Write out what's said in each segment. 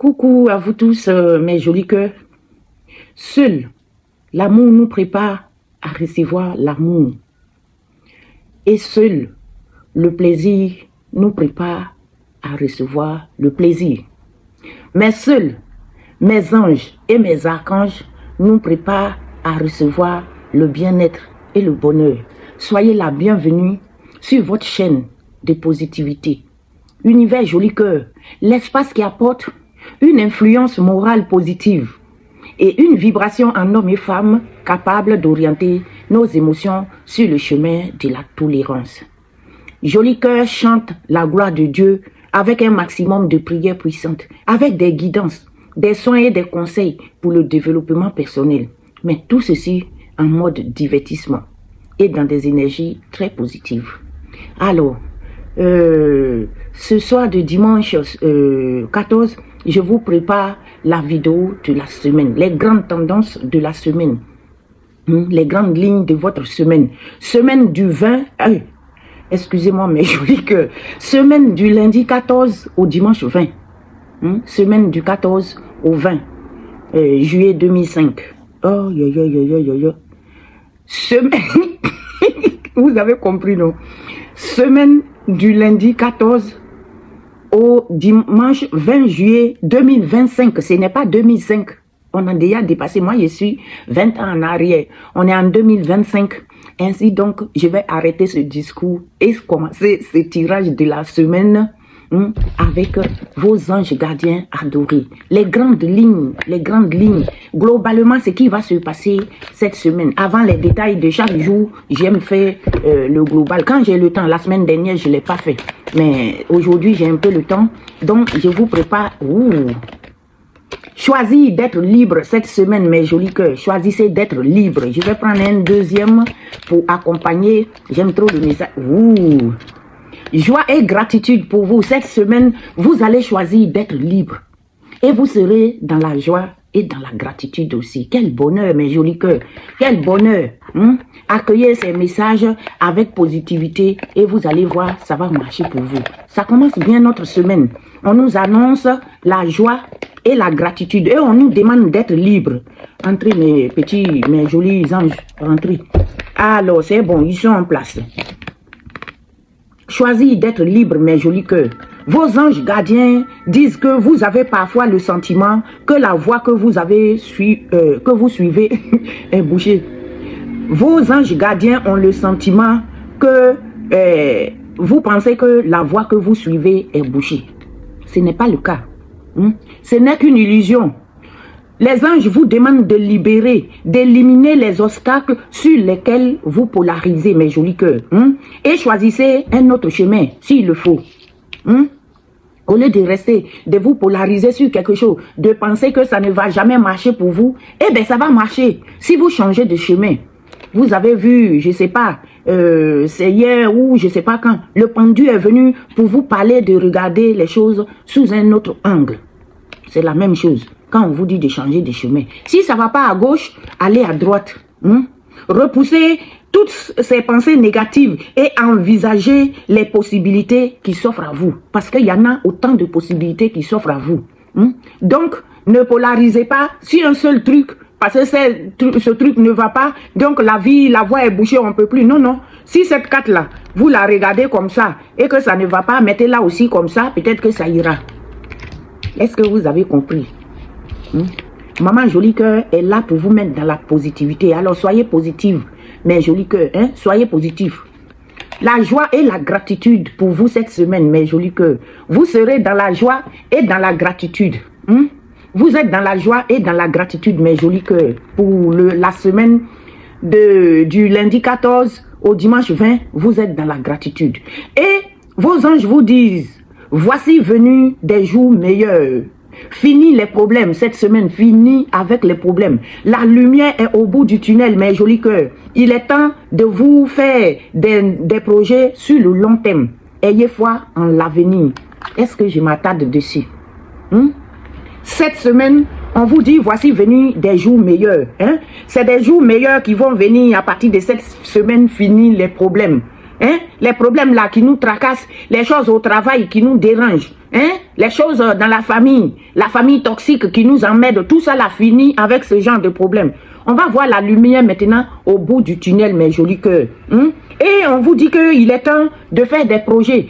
Coucou à vous tous, mes jolis cœurs. Seul l'amour nous prépare à recevoir l'amour. Et seul le plaisir nous prépare à recevoir le plaisir. Mais seuls mes anges et mes archanges nous préparent à recevoir le bien-être et le bonheur. Soyez la bienvenue sur votre chaîne de positivité. Univers Joli Cœur, l'espace qui apporte une influence morale positive et une vibration en hommes et femmes capables d'orienter nos émotions sur le chemin de la tolérance. Joli Cœur chante la gloire de Dieu avec un maximum de prières puissantes, avec des guidances, des soins et des conseils pour le développement personnel. Mais tout ceci en mode divertissement et dans des énergies très positives. Alors, ce soir de dimanche 14, je vous prépare la vidéo de la semaine, les grandes tendances de la semaine, les grandes lignes de votre semaine. Semaine du 20, excusez-moi mais jolis cœurs, semaine du lundi 14 au dimanche 20, semaine du 14 au 20 juillet 2005. Oh, semaine, vous avez compris non? Semaine du lundi 14 au dimanche 20 juillet 2025. Ce n'est pas 2005. On a déjà dépassé. Moi, je suis 20 ans en arrière. On est en 2025. Ainsi donc, je vais arrêter ce discours et commencer ce tirage de la semaine avec vos anges gardiens adorés. Les grandes lignes, globalement, ce qui va se passer cette semaine. Avant les détails de chaque jour, j'aime faire le global. Quand j'ai le temps, la semaine dernière, je ne l'ai pas fait. Mais aujourd'hui, j'ai un peu le temps. Donc, je vous prépare. Choisis d'être libre cette semaine, mes jolis cœurs. Choisissez d'être libre. Je vais prendre un deuxième pour accompagner. J'aime trop le message. Joie et gratitude pour vous. Cette semaine, vous allez choisir d'être libre. Et vous serez dans la joie et dans la gratitude aussi. Quel bonheur, mes jolis cœurs. Quel bonheur. Accueillez ces messages avec positivité et vous allez voir, ça va marcher pour vous. Ça commence bien notre semaine. On nous annonce la joie et la gratitude. Et on nous demande d'être libre. Entrez, mes jolis anges. Rentrez. Alors, c'est bon, ils sont en place. Choisis d'être libre, mes jolis cœurs. Vos anges gardiens disent que vous avez parfois le sentiment que la voie que vous suivez est bouchée. Vos anges gardiens ont le sentiment que vous pensez que la voie que vous suivez est bouchée. Ce n'est pas le cas. Ce n'est qu'une illusion. Les anges vous demandent de libérer, d'éliminer les obstacles sur lesquels vous polarisez, mes jolis cœurs. Et choisissez un autre chemin, s'il le faut. Au lieu de rester, de vous polariser sur quelque chose, de penser que ça ne va jamais marcher pour vous, eh bien, ça va marcher si vous changez de chemin. Vous avez vu, je ne sais pas, c'est hier ou je ne sais pas quand, le pendu est venu pour vous parler de regarder les choses sous un autre angle. C'est la même chose quand on vous dit de changer de chemin. Si ça ne va pas à gauche, allez à droite. Repoussez toutes ces pensées négatives et envisagez les possibilités qui s'offrent à vous. Parce qu'il y en a autant de possibilités qui s'offrent à vous. Donc, ne polarisez pas sur un seul truc. Parce que ce truc ne va pas, donc la voie est bouchée, on ne peut plus. Non, non. Si cette carte-là, vous la regardez comme ça et que ça ne va pas, mettez-la aussi comme ça, peut-être que ça ira. Est-ce que vous avez compris? Maman Joli Cœur est là pour vous mettre dans la positivité. Alors soyez positive, mes jolis cœurs. Soyez positifs. La joie et la gratitude pour vous cette semaine, mes jolis cœurs. Vous serez dans la joie et dans la gratitude. Vous êtes dans la joie et dans la gratitude, mes jolis cœurs, pour la semaine du lundi 14 au dimanche 20, vous êtes dans la gratitude. Et vos anges vous disent, voici venus des jours meilleurs. Fini les problèmes, cette semaine, fini avec les problèmes. La lumière est au bout du tunnel, mes jolis cœurs. Il est temps de vous faire des projets sur le long terme. Ayez foi en l'avenir. Est-ce que je m'attarde dessus? Cette semaine, on vous dit, voici venus des jours meilleurs. C'est des jours meilleurs qui vont venir à partir de cette semaine, fini les problèmes. Hein? Les problèmes là qui nous tracassent, les choses au travail qui nous dérangent, hein? Les choses dans la famille toxique qui nous emmène, tout ça là fini avec ce genre de problème. On va voir la lumière maintenant au bout du tunnel, mes jolis cœurs. Hein? Et on vous dit qu'il est temps de faire des projets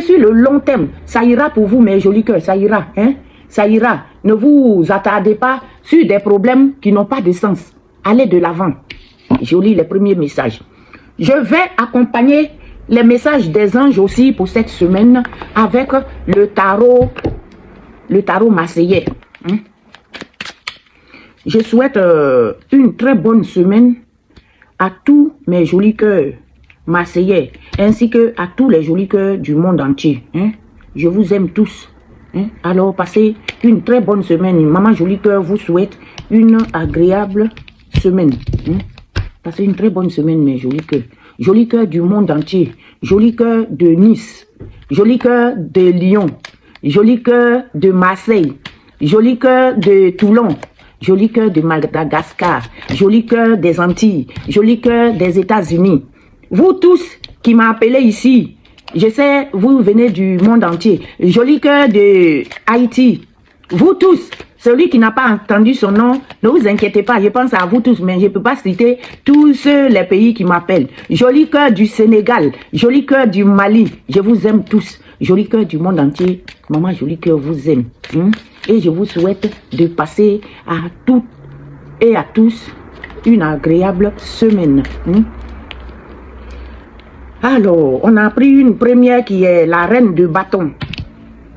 sur le long terme. Ça ira pour vous, mes jolis cœurs, ça ira. Hein? Ça ira. Ne vous attardez pas sur des problèmes qui n'ont pas de sens. Allez de l'avant. Je lis les premiers messages. Je vais accompagner les messages des anges aussi pour cette semaine avec le tarot marseillais. Hein? Je souhaite une très bonne semaine à tous mes jolis cœurs marseillais ainsi que à tous les jolis cœurs du monde entier. Hein? Je vous aime tous. Hein? Alors passez une très bonne semaine. Maman Jolie Cœur vous souhaite une agréable semaine. Hein? Passez une très bonne semaine, mes jolis cœurs. Jolis cœurs du monde entier. Jolis cœurs de Nice. Jolis cœurs de Lyon. Jolis cœurs de Marseille. Jolis cœurs de Toulon. Jolis cœurs de Madagascar. Jolis cœurs des Antilles. Jolis cœurs des États-Unis. Vous tous qui m'appelez ici, je sais, vous venez du monde entier. Jolis cœurs de Haïti. Vous tous. Celui qui n'a pas entendu son nom, ne vous inquiétez pas, je pense à vous tous, mais je ne peux pas citer tous les pays qui m'appellent. Joli cœur du Sénégal, joli cœur du Mali, je vous aime tous. Joli cœur du monde entier, maman Joli Cœur vous aime. Et je vous souhaite de passer à toutes et à tous une agréable semaine. Alors, on a pris une première qui est la reine de bâton.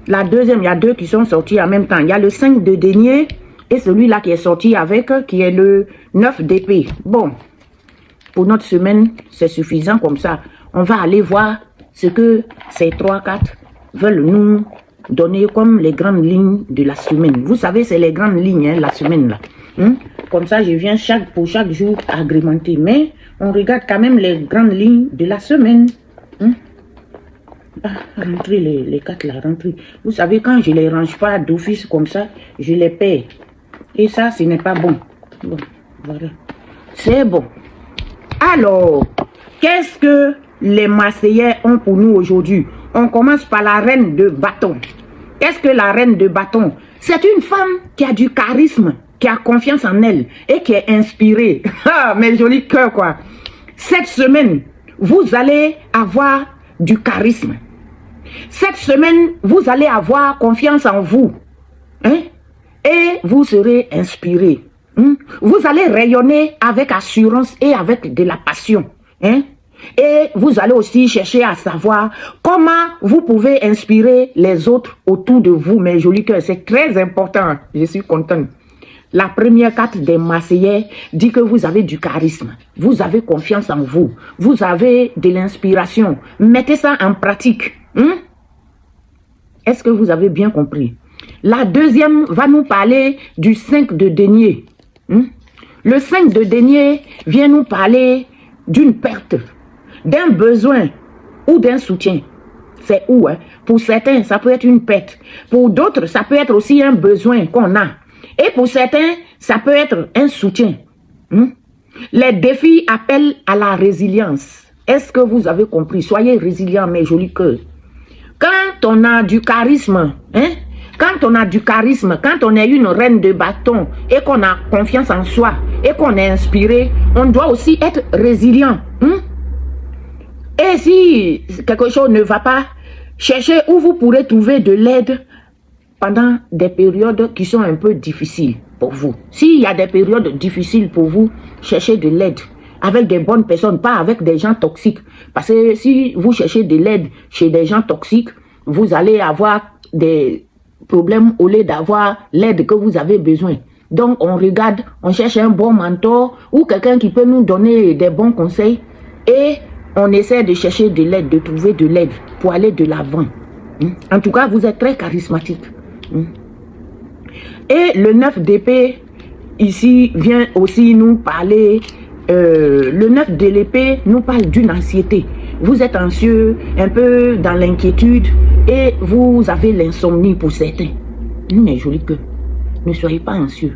La deuxième, il y a deux qui sont sortis en même temps. Il y a le 5 de denier et celui-là qui est sorti avec, qui est le 9 d'épée. Bon, pour notre semaine, c'est suffisant comme ça. On va aller voir ce que ces 3-4 veulent nous donner comme les grandes lignes de la semaine. Vous savez, c'est les grandes lignes, hein, la semaine là. Comme ça, je viens pour chaque jour agrémenter. Mais on regarde quand même les grandes lignes de la semaine. Rentrez les 4 là, rentrez. Vous savez, quand je les range pas d'office comme ça, je les perds. Et ça, ce n'est pas bon. Bon, voilà. C'est bon. Alors, qu'est-ce que les Marseillais ont pour nous aujourd'hui? On commence par la reine de bâton. Qu'est-ce que la reine de bâton? C'est une femme qui a du charisme, qui a confiance en elle et qui est inspirée. Ah, mes jolis cœurs, quoi. Cette semaine, vous allez avoir du charisme. Cette semaine, vous allez avoir confiance en vous. Hein? Et vous serez inspiré. Vous allez rayonner avec assurance et avec de la passion. Hein? Et vous allez aussi chercher à savoir comment vous pouvez inspirer les autres autour de vous, mes jolis cœurs. C'est très important. Je suis contente. La première carte des Marseillais dit que vous avez du charisme. Vous avez confiance en vous. Vous avez de l'inspiration. Mettez ça en pratique. Est-ce que vous avez bien compris? La deuxième va nous parler du 5 de denier. Le 5 de denier vient nous parler d'une perte, d'un besoin ou d'un soutien. C'est où? Hein? Pour certains, ça peut être une perte. Pour d'autres, ça peut être aussi un besoin qu'on a. Et pour certains, ça peut être un soutien. Les défis appellent à la résilience. Est-ce que vous avez compris? Soyez résilients, mes jolis cœurs. Quand on a du charisme, quand on a du charisme, quand on est une reine de bâton et qu'on a confiance en soi et qu'on est inspiré, on doit aussi être résilient. Et si quelque chose ne va pas, cherchez où vous pourrez trouver de l'aide pendant des périodes qui sont un peu difficiles pour vous. S'il y a des périodes difficiles pour vous, cherchez de l'aide avec des bonnes personnes, pas avec des gens toxiques. Parce que si vous cherchez de l'aide chez des gens toxiques, vous allez avoir des problèmes au lieu d'avoir l'aide que vous avez besoin. Donc on regarde, on cherche un bon mentor ou quelqu'un qui peut nous donner des bons conseils et on essaie de chercher de l'aide, de trouver de l'aide pour aller de l'avant. En tout cas, vous êtes très charismatique. Et le 9 d'épée, ici, vient aussi nous parler, le 9 de l'épée nous parle d'une anxiété. Vous êtes anxieux, un peu dans l'inquiétude et vous avez l'insomnie pour certains. Mes jolis cœurs, ne soyez pas anxieux.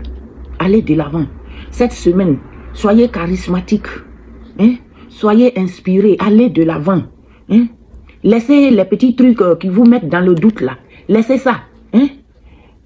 Allez de l'avant. Cette semaine, soyez charismatique. soyez inspirés, allez de l'avant. Hein? Laissez les petits trucs qui vous mettent dans le doute là. Laissez ça. Hein?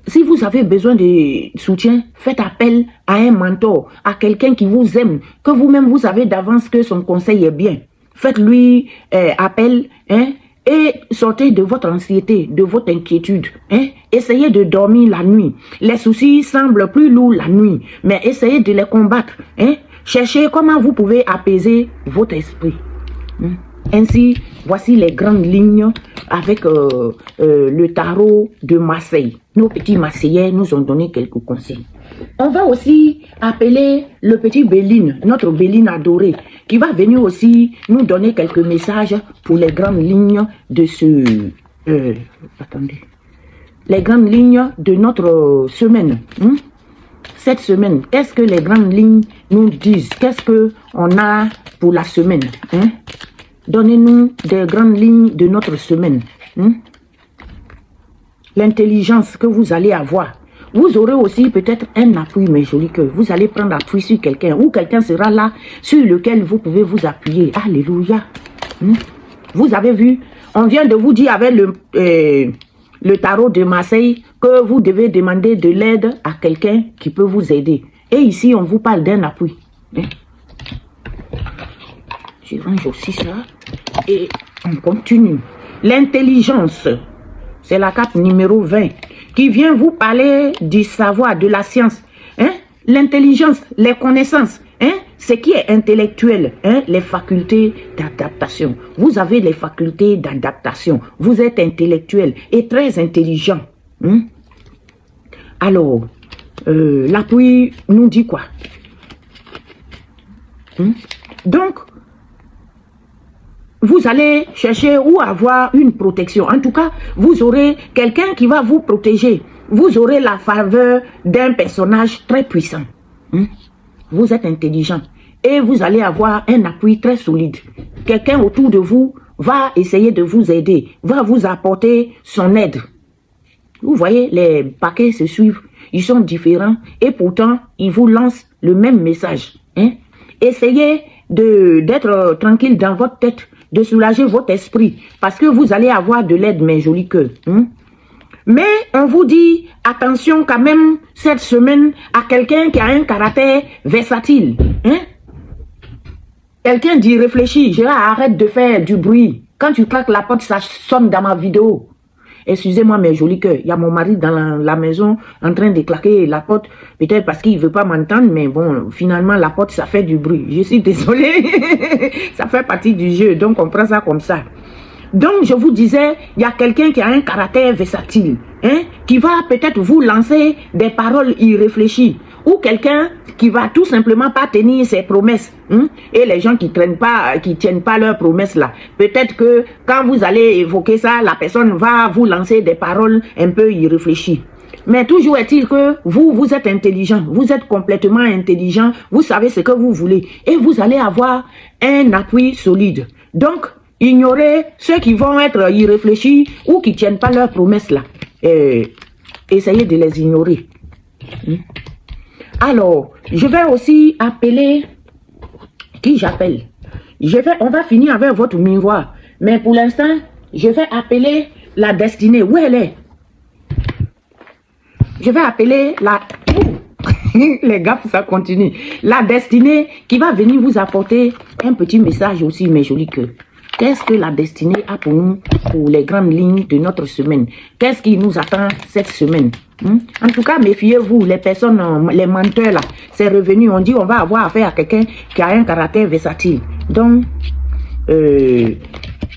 Si vous avez besoin de soutien, faites appel à un mentor, à quelqu'un qui vous aime, que vous-même vous savez d'avance que son conseil est bien. Faites-lui appel, hein, et sortez de votre anxiété, de votre inquiétude. Hein. Essayez de dormir la nuit. Les soucis semblent plus lourds la nuit, mais essayez de les combattre. Hein. Cherchez comment vous pouvez apaiser votre esprit. Hein. Ainsi, voici les grandes lignes avec le tarot de Marseille. Nos petits Marseillais nous ont donné quelques conseils. On va aussi appeler le petit Béline, notre Béline adorée, qui va venir aussi nous donner quelques messages pour les grandes lignes de ce... attendez. Les grandes lignes de notre semaine. Hein? Cette semaine, qu'est-ce que les grandes lignes nous disent? Qu'est-ce qu'on a pour la semaine? Hein? Donnez-nous des grandes lignes de notre semaine. Hein? L'intelligence que vous allez avoir. Vous aurez aussi peut-être un appui, mes jolis cœurs. Vous allez prendre appui sur quelqu'un ou quelqu'un sera là sur lequel vous pouvez vous appuyer. Alléluia. Vous avez vu, on vient de vous dire avec le tarot de Marseille que vous devez demander de l'aide à quelqu'un qui peut vous aider. Et ici, on vous parle d'un appui. Je range aussi ça et on continue. L'intelligence, c'est la carte numéro 20 qui vient vous parler du savoir, de la science. Hein? L'intelligence, les connaissances, hein? Ce qui est intellectuel, hein? Les facultés d'adaptation. Vous avez les facultés d'adaptation. Vous êtes intellectuel et très intelligent. Hein? Alors, l'appui nous dit quoi? Hein? Donc, vous allez chercher ou avoir une protection. En tout cas, vous aurez quelqu'un qui va vous protéger. Vous aurez la faveur d'un personnage très puissant. Hein? Vous êtes intelligent et vous allez avoir un appui très solide. Quelqu'un autour de vous va essayer de vous aider, va vous apporter son aide. Vous voyez, les paquets se suivent, ils sont différents et pourtant, ils vous lancent le même message. Hein? Essayez d'être tranquille dans votre tête, de soulager votre esprit, parce que vous allez avoir de l'aide, mes jolis cœurs. Hein? Mais on vous dit, attention quand même, cette semaine, à quelqu'un qui a un caractère versatile. Hein? Quelqu'un dit, réfléchis, arrête de faire du bruit. Quand tu claques la porte, ça sonne dans ma vidéo. Excusez-moi mes jolis cœurs, il y a mon mari dans la maison en train de claquer la porte, peut-être parce qu'il ne veut pas m'entendre, mais bon, finalement la porte ça fait du bruit. Je suis désolée, ça fait partie du jeu, donc on prend ça comme ça. Donc je vous disais, il y a quelqu'un qui a un caractère versatile, hein, qui va peut-être vous lancer des paroles irréfléchies, ou quelqu'un qui va tout simplement pas tenir ses promesses. Hein, et les gens qui tiennent pas leurs promesses là, peut-être que quand vous allez évoquer ça, la personne va vous lancer des paroles un peu irréfléchies. Mais toujours est-il que vous êtes intelligent, vous êtes complètement intelligent, vous savez ce que vous voulez et vous allez avoir un appui solide. Donc, ignorez ceux qui vont être irréfléchis ou qui ne tiennent pas leurs promesses là. Essayez de les ignorer. Alors, je vais aussi appeler... Qui j'appelle? On va finir avec votre miroir. Mais pour l'instant, je vais appeler la destinée. Où elle est? Je vais appeler la... Les gars, ça continue. La destinée qui va venir vous apporter un petit message aussi, mes jolis cœurs. Qu'est-ce que la destinée a pour nous, pour les grandes lignes de notre semaine? Qu'est-ce qui nous attend cette semaine? En tout cas, méfiez-vous, les personnes, les menteurs là, c'est revenu, on dit on va avoir affaire à quelqu'un qui a un caractère versatile. Donc, et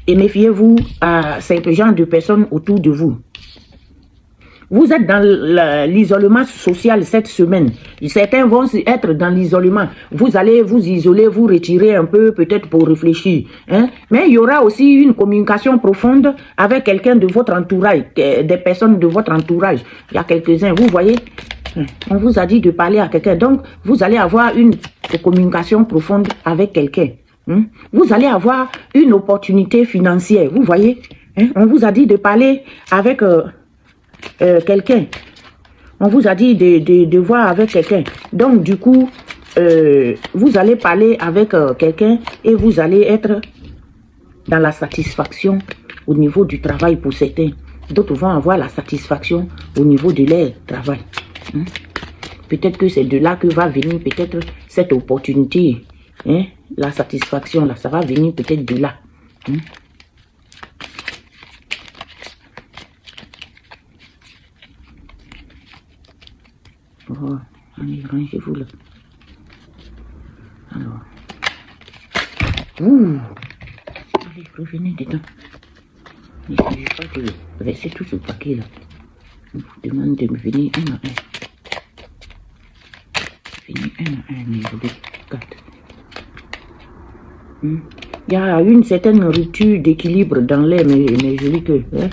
méfiez-vous à ce genre de personnes autour de vous. Vous êtes dans l'isolement social cette semaine. Certains vont être dans l'isolement. Vous allez vous isoler, vous retirer un peu, peut-être pour réfléchir. Hein? Mais il y aura aussi une communication profonde avec quelqu'un de votre entourage, des personnes de votre entourage. Il y a quelques-uns, vous voyez, on vous a dit de parler à quelqu'un. Donc, vous allez avoir une communication profonde avec quelqu'un. Vous allez avoir une opportunité financière, vous voyez. On vous a dit de parler avec... quelqu'un, on vous a dit de voir avec quelqu'un. Donc du coup, vous allez parler avec quelqu'un et vous allez être dans la satisfaction au niveau du travail pour certains. D'autres vont avoir la satisfaction au niveau de leur travail. Hein? Peut-être que c'est de là que va venir peut-être cette opportunité. Hein? La satisfaction, là, ça va venir peut-être de là. Hein? Oh, allez, rangez-vous là. Alors. Ouh. Allez, revenez dedans. N'essayez pas de verser tout ce paquet là. Je vous demande de me venir un à un. Venez un à un, mes deux, quatre. Il y a une certaine rupture d'équilibre dans l'air, mais jolis que. Hein?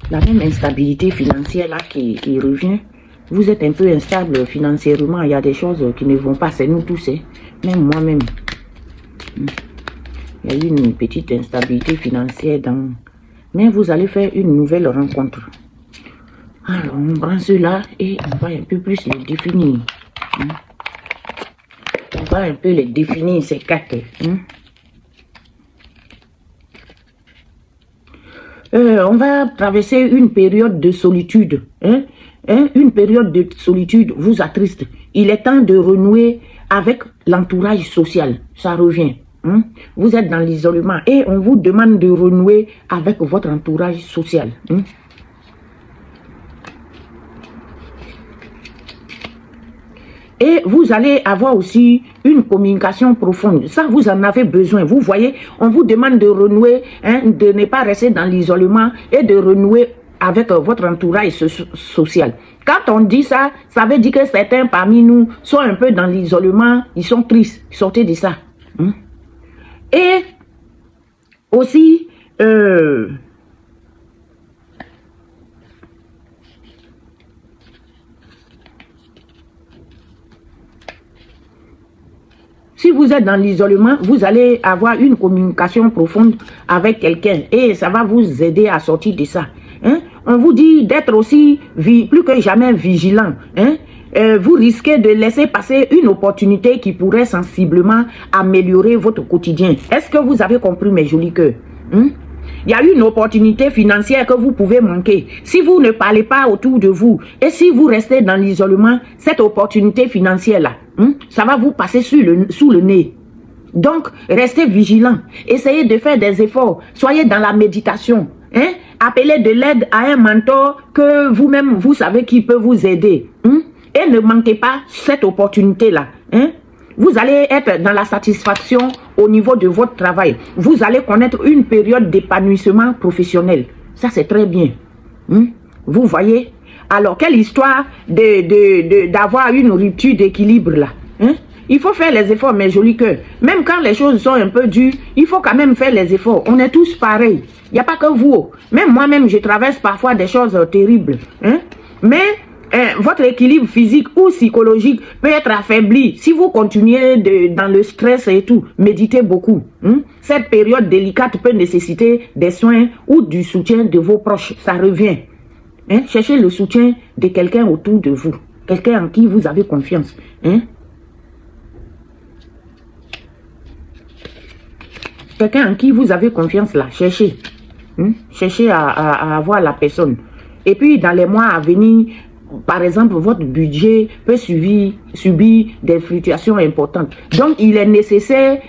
La même instabilité financière là qui revient. Vous êtes un peu instable financièrement. Il y a des choses qui ne vont pas. C'est nous tous. Hein? Même moi-même. Il y a eu une petite instabilité financière dans... Mais vous allez faire une nouvelle rencontre. Alors, on prend cela et on va un peu plus les définir. On va un peu les définir, ces quatre. On va traverser une période de solitude. Une période de solitude vous attriste. Il est temps de renouer avec l'entourage social. Ça revient. Vous êtes dans l'isolement et on vous demande de renouer avec votre entourage social. Et vous allez avoir aussi une communication profonde. Ça, vous en avez besoin. Vous voyez, on vous demande de renouer, de ne pas rester dans l'isolement et de renouer avec votre entourage social. Quand on dit ça, ça veut dire que certains parmi nous sont un peu dans l'isolement, ils sont tristes. Sortez de ça. Et aussi, si vous êtes dans l'isolement, vous allez avoir une communication profonde avec quelqu'un et ça va vous aider à sortir de ça. On vous dit d'être aussi plus que jamais vigilant. Vous risquez de laisser passer une opportunité qui pourrait sensiblement améliorer votre quotidien. Est-ce que vous avez compris, mes jolis cœurs? Il y a une opportunité financière que vous pouvez manquer. Si vous ne parlez pas autour de vous et si vous restez dans l'isolement, cette opportunité financière-là, ça va vous passer sous le nez. Donc, restez vigilant. Essayez de faire des efforts. Soyez dans la méditation. Appelez de l'aide à un mentor que vous-même, vous savez qui peut vous aider. Et ne manquez pas cette opportunité-là. Vous allez être dans la satisfaction au niveau de votre travail. Vous allez connaître une période d'épanouissement professionnel. Ça, c'est très bien. Vous voyez? Alors, quelle histoire d'avoir une rupture d'équilibre là? Il faut faire les efforts, mes jolis cœurs. Même quand les choses sont un peu dures, il faut quand même faire les efforts. On est tous pareils. Il n'y a pas que vous. Même moi-même, je traverse parfois des choses terribles. Mais votre équilibre physique ou psychologique peut être affaibli si vous continuez dans le stress et tout. Méditez beaucoup. Cette période délicate peut nécessiter des soins ou du soutien de vos proches. Ça revient. Cherchez le soutien de quelqu'un autour de vous. Quelqu'un en qui vous avez confiance. Quelqu'un en qui vous avez confiance là. Cherchez. Cherchez à avoir la personne. Et puis dans les mois à venir, par exemple, votre budget peut subir des fluctuations importantes. Donc, il est nécessaire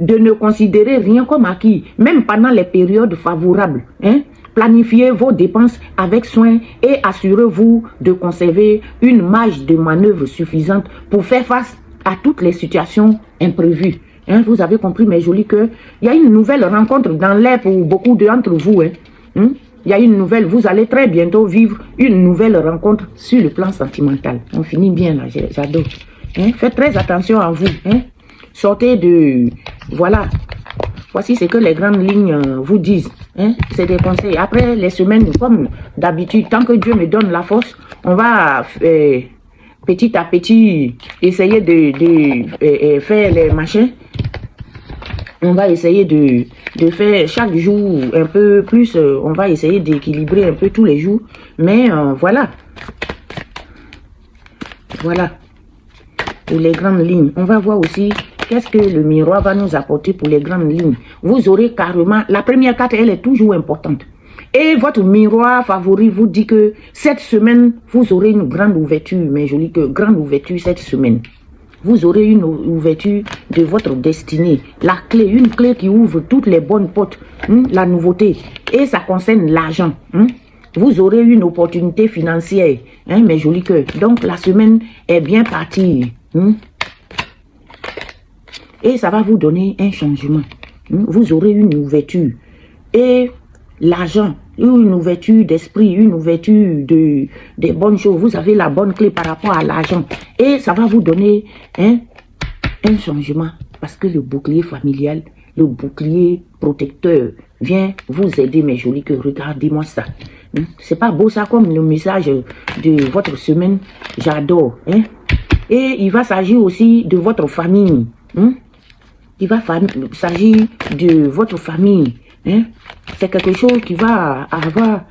de ne considérer rien comme acquis, même pendant les périodes favorables. Planifiez vos dépenses avec soin et assurez-vous de conserver une marge de manœuvre suffisante pour faire face à toutes les situations imprévues. Vous avez compris, mes jolis cœurs. Il y a une nouvelle rencontre dans l'air pour beaucoup d'entre vous. Il y a une nouvelle, vous allez très bientôt vivre une nouvelle rencontre sur le plan sentimental. On finit bien là, j'adore. Faites très attention à vous. Sortez de... Voilà. Voici ce que les grandes lignes vous disent. C'est des conseils. Après les semaines, comme d'habitude, tant que Dieu me donne la force, on va petit à petit essayer de faire les machins. On va essayer de faire chaque jour un peu plus. On va essayer d'équilibrer un peu tous les jours. Mais voilà. Voilà. pour les grandes lignes. On va voir aussi qu'est-ce que le miroir va nous apporter pour les grandes lignes. Vous aurez carrément, la première carte, elle est toujours importante. Et votre miroir favori vous dit que cette semaine, vous aurez une grande ouverture, mais je dis que grande ouverture cette semaine. Vous aurez une ouverture de votre destinée. La clé, une clé qui ouvre toutes les bonnes portes, la nouveauté. Et ça concerne l'argent. Vous aurez une opportunité financière, mes jolis cœurs. Donc la semaine est bien partie. Et ça va vous donner un changement. Vous aurez une ouverture. Et l'argent, une ouverture d'esprit, une ouverture des bonnes choses. Vous avez la bonne clé par rapport à l'argent. Et ça va vous donner un changement. Parce que le bouclier familial, le bouclier protecteur vient vous aider, mes jolis cœurs. Regardez-moi ça. C'est pas beau ça comme le message de votre semaine. J'adore. Et il va s'agir aussi de votre famille. Il va s'agir de votre famille. C'est quelque chose qui va avoir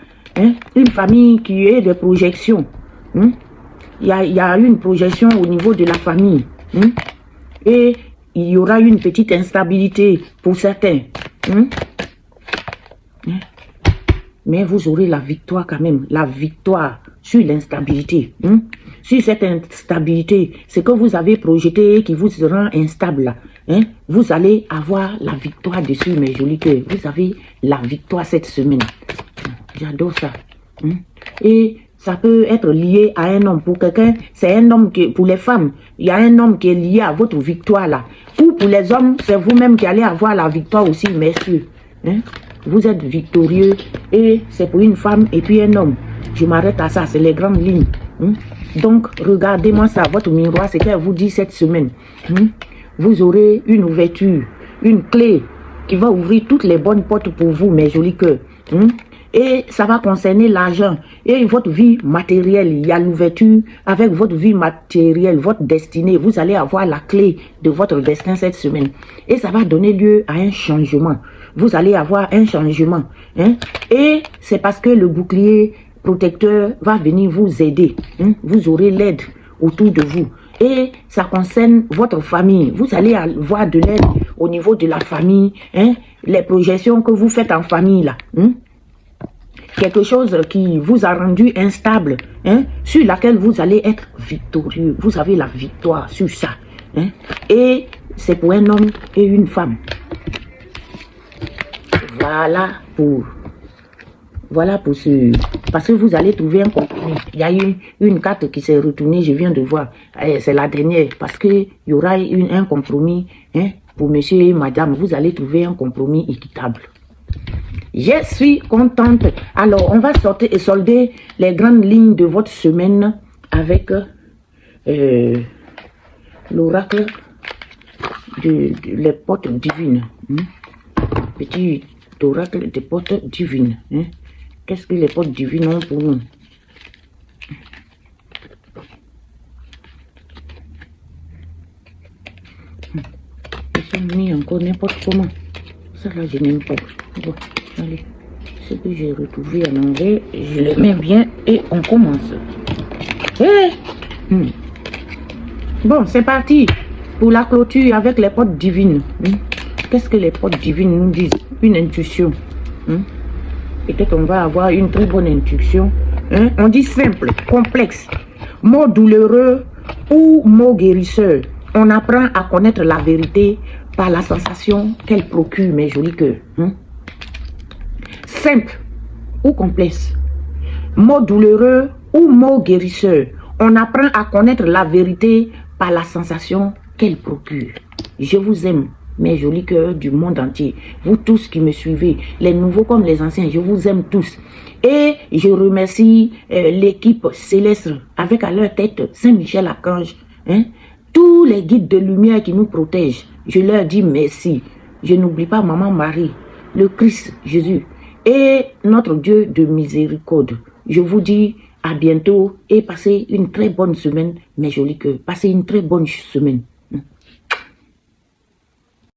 une famille qui est de projection. Il y a une projection au niveau de la famille. Et il y aura une petite instabilité pour certains. Mais vous aurez la victoire quand même. La victoire sur l'instabilité. Sur cette instabilité, ce que vous avez projeté qui vous rend instable. Vous allez avoir la victoire dessus, mes jolis cœurs. Vous avez la victoire cette semaine. J'adore ça. Et ça peut être lié à un homme. Pour quelqu'un, c'est un homme qui, pour les femmes, il y a un homme qui est lié à votre victoire là. Ou pour les hommes, c'est vous-même qui allez avoir la victoire aussi, messieurs. Vous êtes victorieux et c'est pour une femme et puis un homme. Je m'arrête à ça, c'est les grandes lignes. Donc, regardez-moi ça, votre miroir, c'est qu'elle vous dit cette semaine. Vous aurez une ouverture, une clé qui va ouvrir toutes les bonnes portes pour vous, mes jolis cœurs. Et ça va concerner l'argent et votre vie matérielle. Il y a l'ouverture avec votre vie matérielle, votre destinée. Vous allez avoir la clé de votre destin cette semaine. Et ça va donner lieu à un changement. Vous allez avoir un changement. Et c'est parce que le bouclier protecteur va venir vous aider. Vous aurez l'aide autour de vous. Et ça concerne votre famille. Vous allez avoir de l'aide au niveau de la famille. Les projections que vous faites en famille là. Quelque chose qui vous a rendu instable, sur laquelle vous allez être victorieux. Vous avez la victoire sur ça. Et c'est pour un homme et une femme. Voilà pour ce... Parce que vous allez trouver un compromis. Il y a eu une carte qui s'est retournée, je viens de voir. C'est la dernière. Parce qu'il y aura un compromis pour monsieur et madame. Vous allez trouver un compromis équitable. Je suis contente. Alors, on va solder les grandes lignes de votre semaine avec l'oracle les portes divines. Petit oracle des portes divines. Qu'est-ce que les portes divines ont pour nous? Ils sont mis encore n'importe comment. Ça là, je n'aime pas. Bon, allez. Ce que j'ai retrouvé en anglais, je le mets bien et on commence. Bon, c'est parti pour la clôture avec les portes divines. Qu'est-ce que les portes divines nous disent? Une intuition. Peut-être on va avoir une très bonne intuition. On dit simple, complexe, mot douloureux ou mot guérisseur. On apprend à connaître la vérité par la sensation qu'elle procure, mes jolis cœurs. Simple ou complexe, mot douloureux ou mot guérisseur. On apprend à connaître la vérité par la sensation qu'elle procure. Je vous aime, mes jolis cœurs du monde entier. Vous tous qui me suivez, les nouveaux comme les anciens, je vous aime tous. Et je remercie l'équipe céleste avec à leur tête Saint-Michel-Archange. Tous les guides de lumière qui nous protègent. Je leur dis merci. Je n'oublie pas Maman Marie, le Christ Jésus et notre Dieu de miséricorde. Je vous dis à bientôt et passez une très bonne semaine, mes jolis cœurs. Passez une très bonne semaine.